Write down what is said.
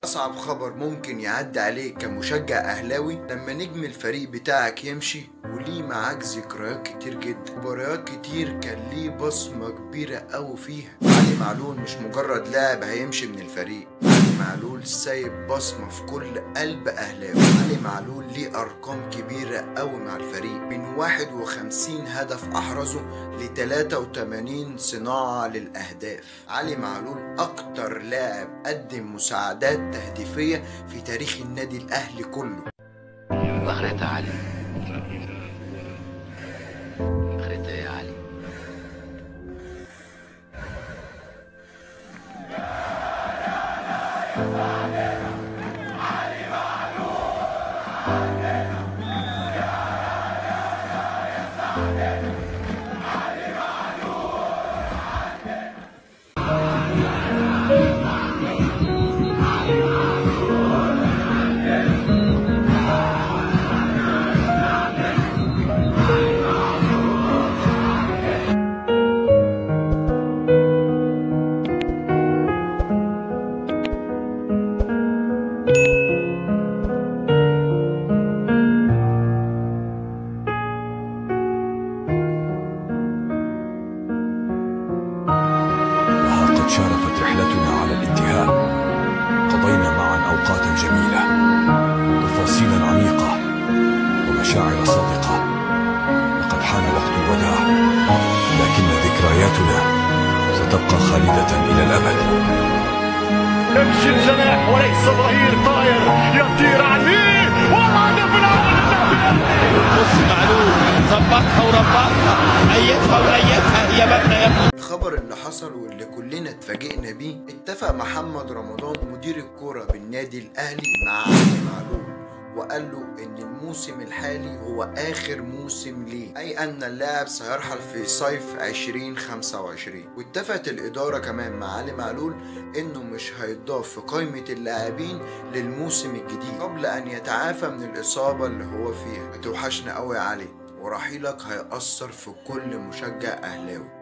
أصعب خبر ممكن يعدي عليك كمشجع أهلاوي لما نجم الفريق بتاعك يمشي وليه معاك ذكريات كتير جدا، مباريات كتير كان ليه بصمة كبيرة أوي فيها. علي معلول مش مجرد لاعب هيمشي من الفريق، علي معلول سايب بصمة في كل قلب أهلاوي. علي معلول ليه أرقام كبيرة أوي مع الفريق، من 51 هدف أحرزه ل 83 صناعة للأهداف. علي معلول أكتر لاعب قدم مساعدات تهديفية في تاريخ النادي الأهلي كله. اخرتها علي، اخرتها يا علي. شارفت رحلتنا على الانتهاء. قضينا معا أوقاتا جميلة، تفاصيلا عميقة ومشاعر صادقة. لقد حان وقت الوداع، لكن ذكرياتنا ستبقى خالدة إلى الأبد. يمشي الجناح وليس ظهير طاير يطير عليه وهدف الأول. بص معلول ظبطها وربطها، أيتها وأيتها هي مبنى يا ابني. الخبر اللي حصل واللي كلنا اتفاجئنا بيه، اتفق محمد رمضان مدير الكرة بالنادي الأهلي مع علي معلول وقال له ان الموسم الحالي هو اخر موسم ليه، اي ان اللاعب سيرحل في صيف 2025. واتفقت الادارة كمان مع علي معلول انه مش هيتضاف في قائمة اللاعبين للموسم الجديد قبل ان يتعافى من الاصابة اللي هو فيها. هتوحشنا قوي يا علي، ورحيلك هيأثر في كل مشجع اهلاوي.